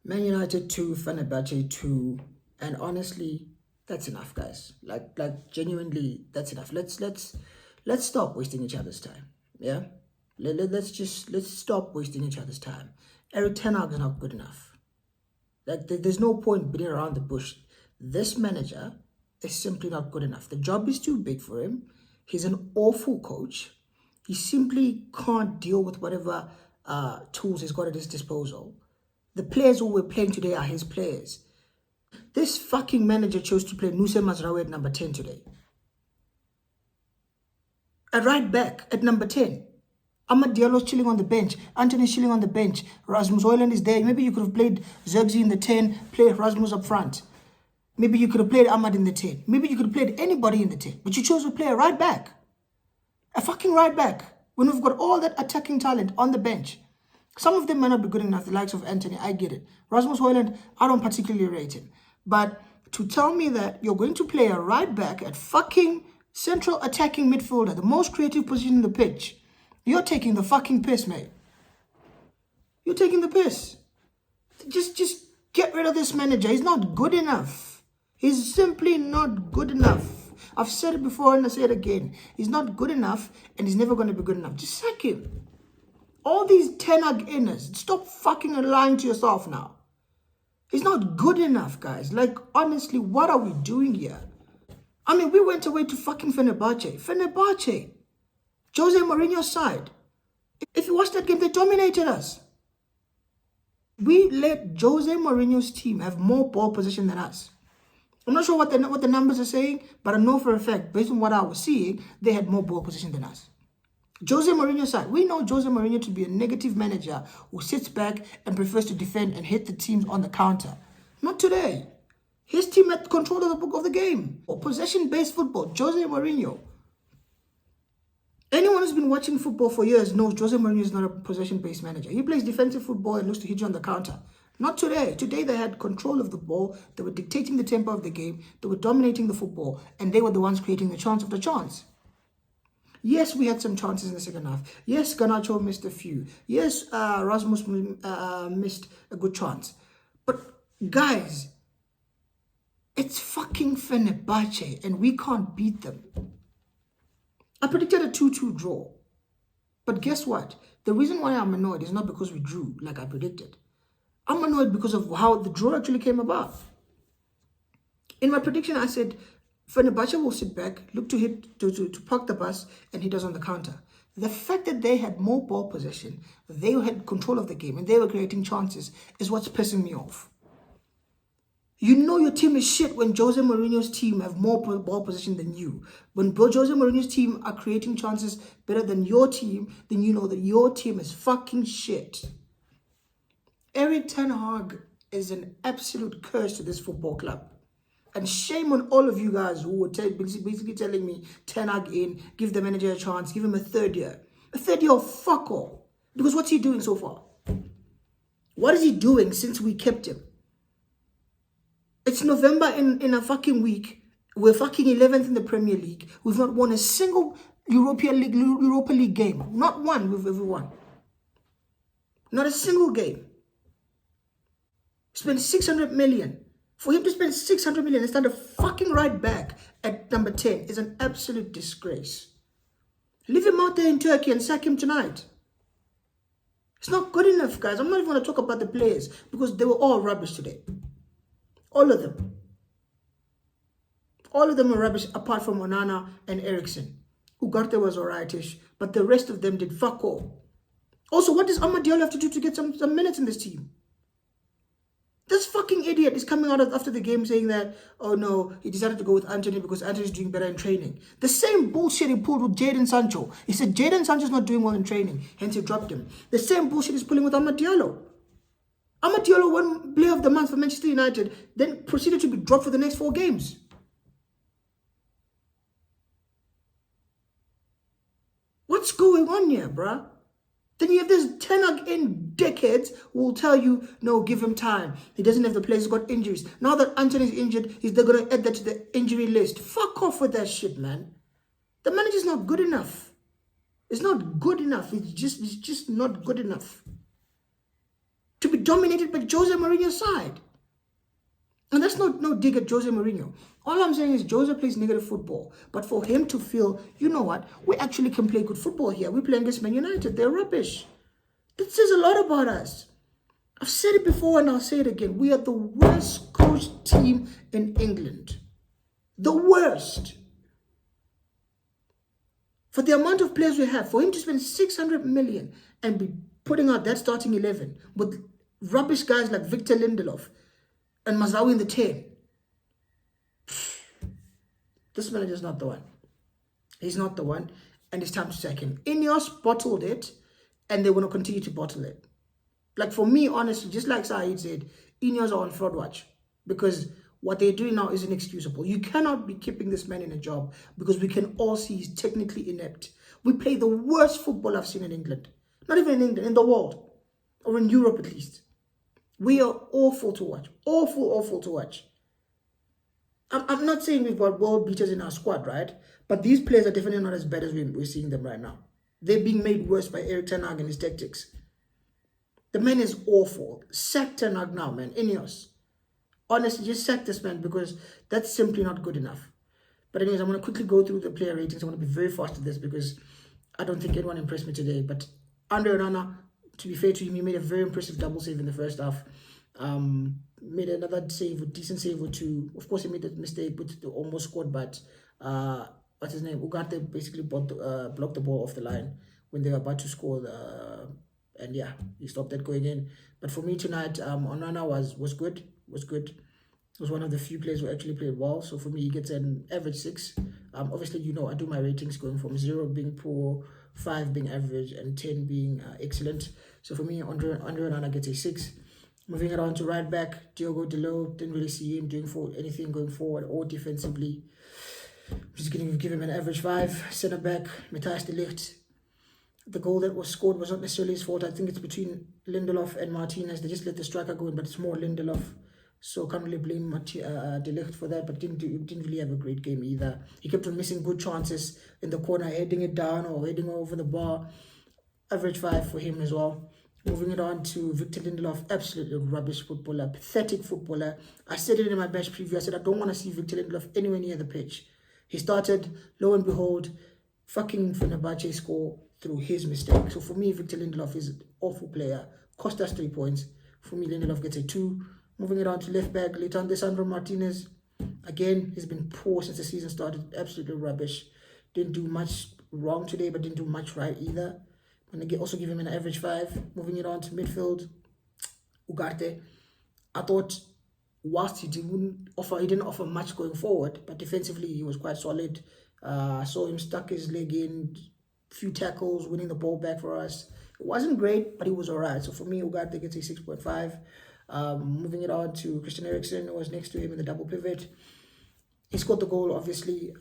Man United 2, Fenerbahce 2, and honestly, that's enough, guys. Like genuinely, that's enough. Let's stop wasting each other's time. Yeah, let's stop wasting each other's time. Eric Ten Hag is not good enough. Like there's no point beating around the bush. This manager is simply not good enough. The job is too big for him. He's an awful coach. He simply can't deal with whatever tools he's got at his disposal. The players who we're playing today are his players. This fucking manager chose to play Nusem Mazraoui at number 10 today. At right back at number 10. Ahmad Diallo's chilling on the bench. Anthony's chilling on the bench. Rasmus Højlund is there. Maybe you could have played Zirkzee in the 10, play Rasmus up front. Maybe you could have played Ahmad in the 10. Maybe you could have played anybody in the 10. But you chose to play a right back. A fucking right back. When we've got all that attacking talent on the bench. Some of them may not be good enough, the likes of Anthony, I get it. Rasmus Højlund, I don't particularly rate him. But to tell me that you're going to play a right back at fucking central attacking midfielder, the most creative position in the pitch, you're taking the fucking piss, mate. You're taking the piss. Just get rid of this manager. He's not good enough. He's simply not good enough. I've said it before and I say it again. He's not good enough and he's never going to be good enough. Just sack him. All these Ten Hag inners, stop fucking lying to yourself now. He's not good enough, guys. Like, honestly, what are we doing here? I mean, we went away to fucking Fenerbahce. Fenerbahce. Jose Mourinho's side. If you watch that game, they dominated us. We let Jose Mourinho's team have more ball possession than us. I'm not sure what the numbers are saying, but I know for a fact, based on what I was seeing, they had more ball possession than us. Jose Mourinho's side. We know Jose Mourinho to be a negative manager who sits back and prefers to defend and hit the teams on the counter. Not today. His team had control of the book of the game. Or possession-based football. Jose Mourinho. Anyone who's been watching football for years knows Jose Mourinho is not a possession-based manager. He plays defensive football and looks to hit you on the counter. Not today. Today they had control of the ball. They were dictating the tempo of the game. They were dominating the football. And they were the ones creating the chance of the chance. Yes, we had some chances in the second half. Yes, Garnacho missed a few. Yes, Rasmus missed a good chance. But guys, it's fucking Fenerbahce and we can't beat them. I predicted a 2-2 draw. But guess what? The reason why I'm annoyed is not because we drew like I predicted. I'm annoyed because of how the draw actually came about. In my prediction, I said Fenerbahce will sit back, look to park the bus, and hit us on the counter. The fact that they had more ball possession, they had control of the game, and they were creating chances is what's pissing me off. You know your team is shit when Jose Mourinho's team have more ball possession than you. When Jose Mourinho's team are creating chances better than your team, then you know that your team is fucking shit. Eric Ten Hag is an absolute curse to this football club. And shame on all of you guys who were basically telling me, Ten Hag in, give the manager a chance, give him a third year. A third year of fuck all. Because what's he doing so far? What is he doing since we kept him? It's November in a fucking week. We're fucking 11th in the Premier League. We've not won a single Europa League game. Not one we've ever won. Not a single game. Spent 600 million. For him to spend 600 million and stand a fucking right back at number 10 is an absolute disgrace. Leave him out there in Turkey and sack him tonight. It's not good enough, guys. I'm not even going to talk about the players because they were all rubbish today. All of them. All of them were rubbish apart from Onana and Eriksen. Ugarte was alrightish, but the rest of them did fuck all. Also, what does Ahmad Diallo have to do to get some minutes in this team? This fucking idiot is coming out after the game saying that, oh no, he decided to go with Anthony because Anthony's doing better in training. The same bullshit he pulled with Jadon Sancho. He said Jadon Sancho's not doing well in training, hence he dropped him. The same bullshit he's pulling with Ahmad Diallo. Ahmad Diallo won Player of the Month for Manchester United, then proceeded to be dropped for the next 4 games. What's going on here, bruh? Then you have this Ten Hag in dickheads who will tell you, no, give him time. He doesn't have the players, he's got injuries. Now that Anthony's injured, they're going to add that to the injury list. Fuck off with that shit, man. The manager's not good enough. It's not good enough. It's just not good enough. to be dominated by Jose Mourinho's side. And that's no dig at Jose Mourinho. All I'm saying is Jose plays negative football. But for him to feel, you know what, we actually can play good football here. We're playing against Man United. They're rubbish. That says a lot about us. I've said it before and I'll say it again. We are the worst coached team in England. The worst. For the amount of players we have, for him to spend 600 million and be putting out that starting 11 with rubbish guys like Victor Lindelof and Mazraoui in the 10. This manager's not the one. He's not the one, and it's time to sack him. Ineos bottled it, and they want to continue to bottle it. Like, for me, honestly, just like Saeed said, Ineos are on fraud watch, because what they're doing now is inexcusable. You cannot be keeping this man in a job, because we can all see he's technically inept. We play the worst football I've seen in England. Not even in England, in the world, or in Europe at least. We are awful to watch. Awful to watch. I'm not saying we've got world beaters in our squad, right? But these players are definitely not as bad as we're seeing them right now. They're being made worse by Erik ten Hag and his tactics. The man is awful. Sack ten Hag now, man. Ineos. Honestly, just sack this man, because that's simply not good enough. But anyways, I'm going to quickly go through the player ratings. I want to be very fast at this, because I don't think anyone impressed me today. But Andre Onana, to be fair to him, he made a very impressive double save in the first half. Made another save, a decent save or two. Of course, he made a mistake with the almost scored, but what's his name? Ugarte basically blocked the ball off the line when they were about to score. And yeah, he stopped that going in. But for me tonight, Onana was good. It was one of the few players who actually played well. So for me, he gets an average 6. Obviously, you know, I do my ratings going from 0 being poor, 5 being average, and 10 being excellent. So for me, Andre Onana gets a 6. Moving it on to right back, Diogo Dalot. Didn't really see him doing anything going forward or defensively. Just going to give him an average 5. Centre back, Matthijs de Ligt. The goal that was scored was not necessarily his fault. I think it's between Lindelof and Martinez. They just let the striker go in, but it's more Lindelof. So can't really blame de Ligt for that, but didn't really have a great game either. He kept on missing good chances in the corner, heading it down or heading over the bar. Average 5 for him as well. Moving it on to Victor Lindelof, absolutely rubbish footballer, pathetic footballer. I said it in my match preview. I said I don't want to see Victor Lindelof anywhere near the pitch. He started, lo and behold, fucking Fenerbache score through his mistake. So for me, Victor Lindelof is an awful player. Cost us 3 points. For me, Lindelof gets a 2. Moving it on to left back, Lisandro Martinez. Again, he's been poor since the season started. Absolutely rubbish. Didn't do much wrong today, but didn't do much right either. I'm going to also give him an average 5. Moving it on to midfield, Ugarte. I thought whilst he didn't offer much going forward, but defensively he was quite solid. Saw him stuck his leg in, few tackles, winning the ball back for us. It wasn't great, but he was alright. So for me, Ugarte gets a 6.5. Moving it on to Christian Eriksen, who was next to him in the double pivot. He scored the goal, obviously.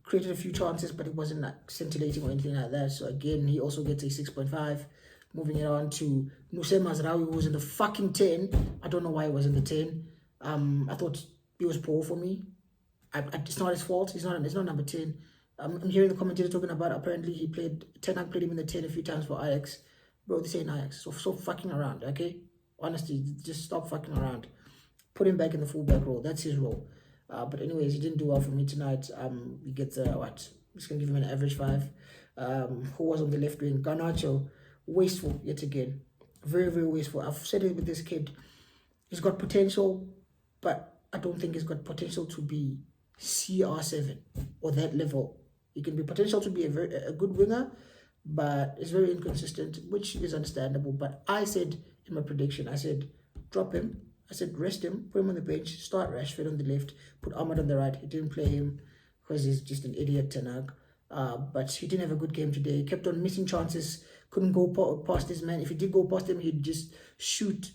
Created a few chances, but it wasn't like scintillating or anything like that. So again, he also gets a 6.5. Moving it on to Nusayr Mazraoui, who was in the fucking 10. I don't know why he was in the 10. I thought he was poor for me. It's not his fault. It's not number 10. I'm hearing the commentator talking about apparently ten Hag played him in the 10 a few times for Ajax. Bro, this ain't Ajax. So fucking around, okay? Honestly, just stop fucking around. Put him back in the fullback role. That's his role. But anyways, he didn't do well for me tonight. He gets what? I'm just gonna give him an average 5. Who was on the left wing? Garnacho, wasteful yet again. Very, very wasteful. I've said it with this kid. He's got potential, but I don't think he's got potential to be CR7 or that level. He can be potential to be a good winger, but it's very inconsistent, which is understandable. But I said in my prediction, I said drop him. I said rest him, put him on the bench, start Rashford on the left, put Ahmad on the right. He didn't play him because he's just an idiot, ten Hag. But he didn't have a good game today. He kept on missing chances, couldn't go past his man. If he did go past him, he'd just shoot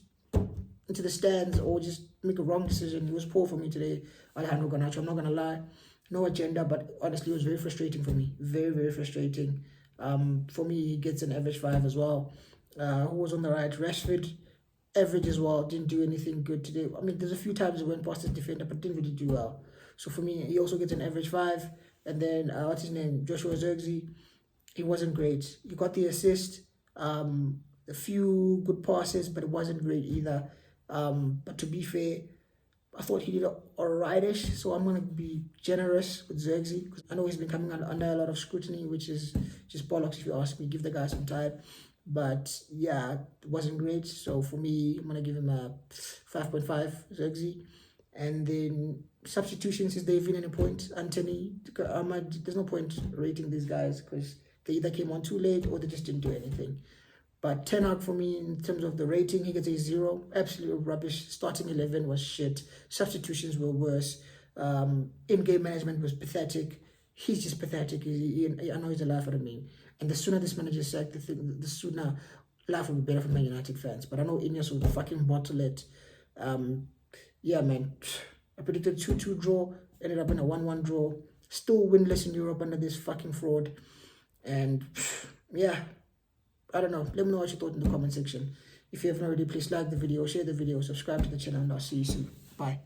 into the stands or just make a wrong decision. He was poor for me today, Alejandro Garnacho. I'm not going to lie. No agenda, but honestly, it was very frustrating for me. Very, very frustrating. For me, he gets an average 5 as well. Who was on the right? Rashford. Average as well, didn't do anything good today. I mean, there's a few times he went past his defender, but didn't really do well. So for me, he also gets an average 5. And then, what's his name? Joshua Zirkzee. He wasn't great. He got the assist. A few good passes, but it wasn't great either. But to be fair, I thought he did alrightish, so I'm gonna be generous with Xerxes because I know he's been coming under a lot of scrutiny, which is just bollocks if you ask me. Give the guy some time, but yeah, it wasn't great. So for me, I'm gonna give him a 5.5 Xerxes, and then substitutions is there even any point? Anthony, Ahmad, there's no point rating these guys because they either came on too late or they just didn't do anything. But 10 out for me in terms of the rating, he gets a 0. Absolute rubbish. Starting 11 was shit. Substitutions were worse. In-game management was pathetic. He's just pathetic. I know he's a laugh at me. And the sooner this manager is sacked, the sooner life will be better for Man United fans. But I know Ineos will fucking bottle it. Yeah, man. I predicted 2-2 draw. Ended up in a 1-1 draw. Still winless in Europe under this fucking fraud. And yeah. I don't know. Let me know what you thought in the comment section. If you haven't already, please like the video, share the video, subscribe to the channel, and I'll see you soon. Bye.